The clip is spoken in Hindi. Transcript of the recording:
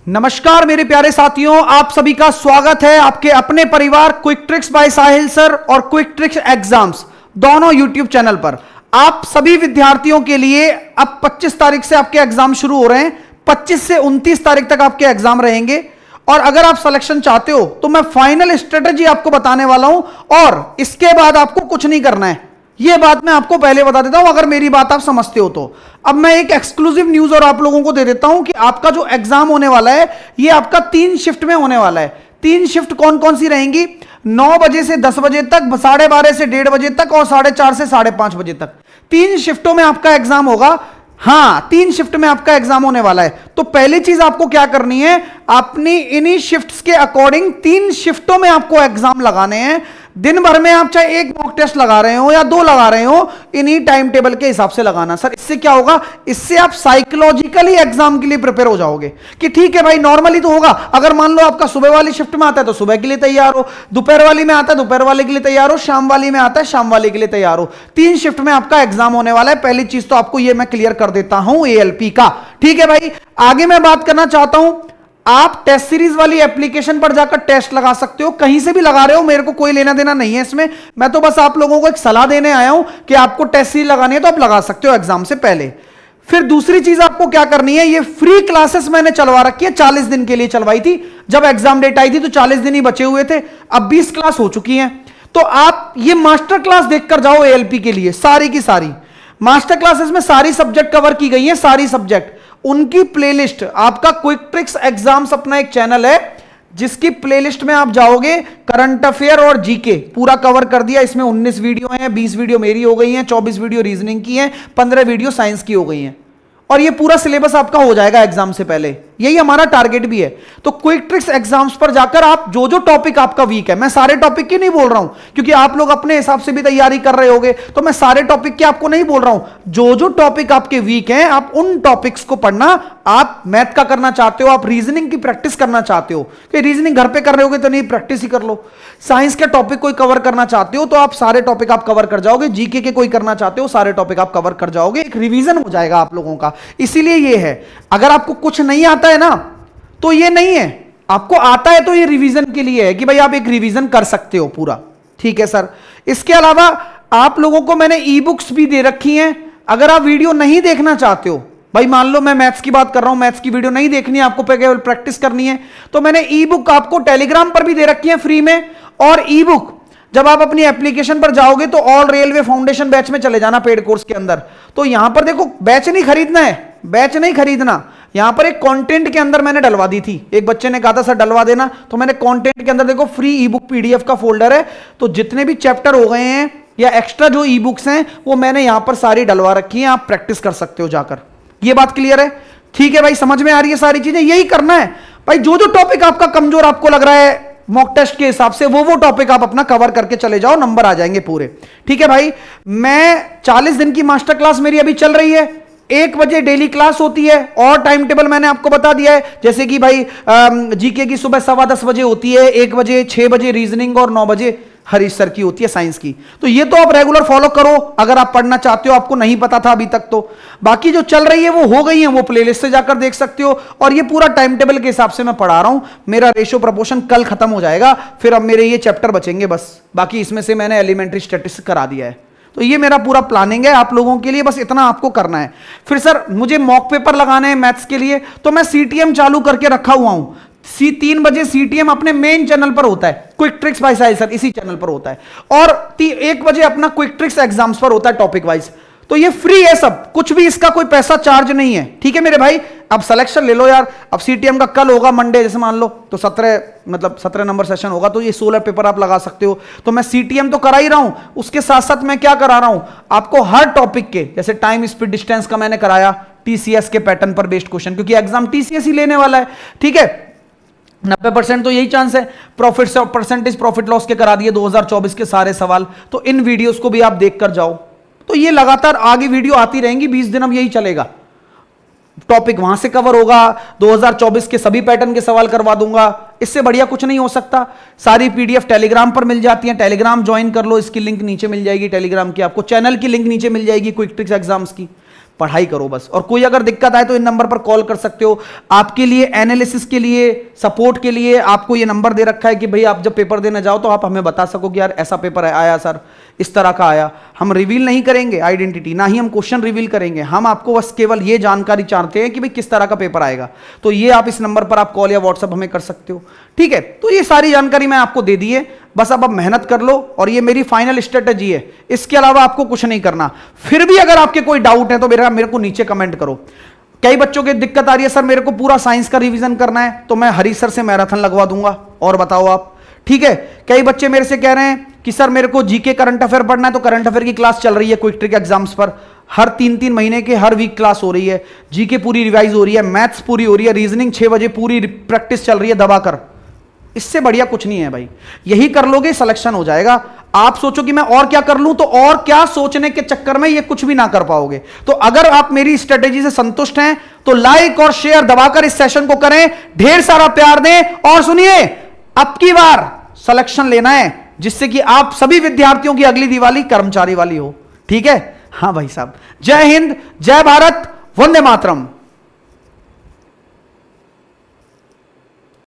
नमस्कार मेरे प्यारे साथियों, आप सभी का स्वागत है आपके अपने परिवार क्विक ट्रिक्स बाय साहिल सर और क्विक ट्रिक्स एग्जाम्स दोनों यूट्यूब चैनल पर। आप सभी विद्यार्थियों के लिए अब 25 तारीख से आपके एग्जाम शुरू हो रहे हैं। 25 से 29 तारीख तक आपके एग्जाम रहेंगे और अगर आप सिलेक्शन चाहते हो तो मैं फाइनल स्ट्रेटेजी आपको बताने वाला हूं और इसके बाद आपको कुछ नहीं करना है। यह बात मैं आपको पहले बता देता हूं, अगर मेरी बात आप समझते हो तो। अब मैं एक एक्सक्लूसिव न्यूज और आप लोगों को दे देता हूं कि आपका जो एग्जाम होने वाला है यह आपका 3 शिफ्ट में होने वाला है। 3 शिफ्ट कौन कौन सी रहेंगी? 9 बजे से 10 बजे तक, 12:30 से 1:30 बजे तक और 4:30 से 5:30 बजे तक। 3 शिफ्टों में आपका एग्जाम होगा। हां, 3 शिफ्ट में आपका एग्जाम होने वाला है। तो पहली चीज आपको क्या करनी है, अपनी इन्हीं शिफ्ट्स के अकॉर्डिंग 3 शिफ्टों में आपको एग्जाम लगाने हैं। दिन भर में आप चाहे एक मॉक टेस्ट लगा रहे हो या 2 लगा रहे हो, इन्हीं टाइम टेबल के हिसाब से लगाना। सर इससे क्या होगा, इससे आप साइकोलॉजिकली एग्जाम के लिए प्रिपेयर हो जाओगे कि ठीक है भाई, नॉर्मली तो होगा। अगर मान लो आपका सुबह वाली शिफ्ट में आता है तो सुबह के लिए तैयार हो, दोपहर वाली में आता है दोपहर वाले के लिए तैयार हो, शाम वाली में आता है शाम वाले के लिए तैयार हो। 3 शिफ्ट में आपका एग्जाम होने वाला है। पहली चीज तो आपको यह मैं क्लियर कर देता हूं एएलपी का। ठीक है भाई, आगे मैं बात करना चाहता हूं, आप टेस्ट सीरीज वाली एप्लीकेशन पर जाकर टेस्ट लगा सकते हो। कहीं से भी लगा रहे हो, मेरे को कोई लेना देना नहीं है इसमें। मैं तो बस आप लोगों को एक सलाह देने आया हूं कि आपको टेस्ट सीरीज लगानी है तो आप लगा सकते हो एग्जाम से पहले। फिर दूसरी चीज आपको क्या करनी है, ये फ्री क्लासेस मैंने चलवा रखी है। 40 दिन के लिए चलवाई थी, जब एग्जाम डेट आई थी तो 40 दिन ही बचे हुए थे। अब 20 क्लास हो चुकी हैं। तो आप ये मास्टर क्लास देखकर जाओ एएलपी के लिए। सारी की सारी मास्टर क्लासेस में सारी सब्जेक्ट कवर की गई है, सारी सब्जेक्ट। उनकी प्लेलिस्ट, आपका क्विक ट्रिक्स एग्जाम्स अपना एक चैनल है जिसकी प्लेलिस्ट में आप जाओगे, करंट अफेयर और जीके पूरा कवर कर दिया। इसमें 19 वीडियो हैं, 20 वीडियो मेरी हो गई हैं, 24 वीडियो रीजनिंग की हैं, 15 वीडियो साइंस की हो गई हैं और ये पूरा सिलेबस आपका हो जाएगा एग्जाम से पहले। यही हमारा टारगेट भी है। तो क्विक ट्रिक्स एग्जाम्स पर जाकर आप जो जो टॉपिक आपका वीक है, मैं सारे टॉपिक की नहीं बोल रहा हूं क्योंकि आप लोग अपने हिसाब से भी तैयारी कर रहे होगे, तो मैं सारे टॉपिक की आपको नहीं बोल रहा हूं। जो जो टॉपिक आपके वीक हैं, आप उन टॉपिक्स को पढ़ना। आप मैथ का करना चाहते हो, आप रीजनिंग की प्रैक्टिस करना चाहते हो कि रीजनिंग घर पे कर रहे होगे तो नहीं, प्रैक्टिस ही कर लो। साइंस के टॉपिक कोई कवर करना चाहते हो तो आप सारे टॉपिक आप कवर कर जाओगे। जीके के कोई करना चाहते हो, सारे टॉपिक आप कवर कर जाओगे। एक रिवीजन हो जाएगा आप लोगों का। इसीलिए ये है, अगर आपको कुछ नहीं आता है ना तो ये नहीं है, आपको आता है तो ये रिवीजन के लिए है कि भाई आप एक रिवीजन कर सकते हो पूरा। ठीक है सर। इसके अलावा आप लोगों को मैंने ई बुक्स भी दे रखी हैं। अगर आप वीडियो नहीं देखना चाहते हो, भाई मान लो मैं मैथ्स की बात कर रहा हूं, मैथ्स की वीडियो नहीं देखनी है आपको, केवल प्रैक्टिस करनी है, तो मैंने ई बुक आपको टेलीग्राम पर भी दे रखी है फ्री में। और ई बुक जब आप अपनी एप्लीकेशन पर जाओगे तो ऑल रेलवे फाउंडेशन बैच में चले जाना, पेड कोर्स के अंदर। तो यहां पर देखो, बैच नहीं खरीदना है, बैच नहीं खरीदना, यहां पर एक कंटेंट के अंदर मैंने डलवा दी थी। एक बच्चे ने कहा था सर डलवा देना, तो मैंने कंटेंट के अंदर देखो फ्री ई बुक पीडीएफ का फोल्डर है। तो जितने भी चैप्टर हो गए हैं या एक्स्ट्रा जो ई बुक्स हैं वो मैंने यहां पर सारी डलवा रखी हैं, आप प्रैक्टिस कर सकते हो जाकर। ये बात क्लियर है? ठीक है भाई, समझ में आ रही है सारी चीजें? यही करना है भाई। जो जो टॉपिक आपका कमजोर आपको लग रहा है मॉक टेस्ट के हिसाब से, वो टॉपिक आप अपना कवर करके चले जाओ, नंबर आ जाएंगे पूरे। ठीक है भाई। मैं 40 दिन की मास्टर क्लास मेरी अभी चल रही है। 1 बजे डेली क्लास होती है और टाइम टेबल मैंने आपको बता दिया है, जैसे कि भाई जीके की सुबह 10:15 बजे होती है, 1 बजे, 6 बजे रीजनिंग और 9 बजे हरीश सर की होती है साइंस की। तो ये तो आप रेगुलर फॉलो करो अगर आप पढ़ना चाहते हो, आपको नहीं पता था अभी तक तो। बाकी जो चल रही है वो हो गई है, वो प्लेलिस्ट से जाकर देख सकते हो। और ये पूरा टाइम टेबल के हिसाब से मैं पढ़ा रहा हूं। मेरा रेशियो प्रोपोर्शन कल खत्म हो जाएगा, फिर अब मेरे ये चैप्टर बचेंगे बस। बाकी इसमें से मैंने एलिमेंट्री स्टैटिस्टिक्स करा दिया है। तो ये मेरा पूरा प्लानिंग है आप लोगों के लिए, बस इतना आपको करना है। फिर सर मुझे मॉक पेपर लगाने हैं मैथ्स के लिए, तो मैं सीटीएम चालू करके रखा हुआ हूं। 3 बजे सीटीएम अपने मेन चैनल पर होता है, क्विक ट्रिक्स बाय साहिल सर, इसी चैनल पर होता है। और 1 बजे अपना क्विक ट्रिक्स एग्जाम्स पर होता है टॉपिक वाइज। तो ये फ्री है सब, कुछ भी इसका कोई पैसा चार्ज नहीं है। ठीक है मेरे भाई, अब सिलेक्शन ले लो यार। अब सीटीएम का कल होगा मंडे, जैसे मान लो तो 17 नंबर सेशन होगा, तो ये 16 पेपर आप लगा सकते हो। तो मैं सीटीएम तो करा ही रहा हूं, उसके साथ साथ मैं क्या करा रहा हूं आपको, हर टॉपिक के, जैसे टाइम स्पीड डिस्टेंस का मैंने कराया, टीसीएस के पैटर्न पर बेस्ड क्वेश्चन, क्योंकि एग्जाम टीसीएस ही लेने वाला है। ठीक है, 90% तो यही चांस है। प्रॉफिट से परसेंटेज प्रॉफिट लॉस के करा दिए 2024 के सारे सवाल। तो इन वीडियोस को भी आप देख कर जाओ। तो ये लगातार आगे वीडियो आती रहेंगी, 20 दिन अब यही चलेगा। टॉपिक वहां से कवर होगा, 2024 के सभी पैटर्न के सवाल करवा दूंगा। इससे बढ़िया कुछ नहीं हो सकता। सारी पीडीएफ टेलीग्राम पर मिल जाती है, टेलीग्राम ज्वाइन कर लो, इसकी लिंक नीचे मिल जाएगी टेलीग्राम की, आपको चैनल की लिंक नीचे मिल जाएगी क्विक ट्रिक्स एग्जाम्स की। पढ़ाई करो बस। और कोई अगर दिक्कत आए तो इन नंबर पर कॉल कर सकते हो। आपके लिए एनालिसिस के लिए, सपोर्ट के लिए आपको ये नंबर दे रखा है कि भाई आप जब पेपर देने जाओ तो आप हमें बता सको कि यार ऐसा पेपर आया सर, इस तरह का आया। हम रिवील नहीं करेंगे आइडेंटिटी, ना ही हम क्वेश्चन रिवील करेंगे, हम आपको बस केवल ये जानकारी चाहते हैं कि भाई किस तरह का पेपर आएगा। तो ये आप इस नंबर पर आप कॉल या व्हाट्सएप हमें कर सकते हो, ठीक है। तो ये सारी जानकारी मैं आपको दे दी है, बस अब मेहनत कर लो और ये मेरी फाइनल स्ट्रेटजी है, इसके अलावा आपको कुछ नहीं करना। फिर भी अगर आपके कोई डाउट है तो मेरे को नीचे कमेंट करो। कई बच्चों की दिक्कत आ रही है सर मेरे को पूरा साइंस का रिवीजन करना है, तो मैं हरी सर से मैराथन लगवा दूंगा, और बताओ आप, ठीक है। कई बच्चे मेरे से कह रहे हैं कि सर मेरे को जीके करंट अफेयर पढ़ना है, तो करंट अफेयर की क्लास चल रही है क्विक ट्रिक एग्जाम्स पर, हर 3-3 महीने के हर वीक क्लास हो रही है, जीके पूरी रिवाइज हो रही है, मैथ्स पूरी हो रही है, रीजनिंग 6 बजे पूरी प्रैक्टिस चल रही है दबाकर। इससे बढ़िया कुछ नहीं है भाई, यही कर लोगे सिलेक्शन हो जाएगा। आप सोचो कि मैं और क्या कर लूं, तो और क्या सोचने के चक्कर में ये कुछ भी ना कर पाओगे। तो अगर आप मेरी स्ट्रेटेजी से संतुष्ट हैं तो लाइक और शेयर दबाकर इस सेशन को करें, ढेर सारा प्यार दें। और सुनिए, अब की बार सिलेक्शन लेना है जिससे कि आप सभी विद्यार्थियों की अगली दिवाली कर्मचारी वाली हो, ठीक है। हाँ भाई साहब, जय हिंद, जय भारत, वंदे मातरम।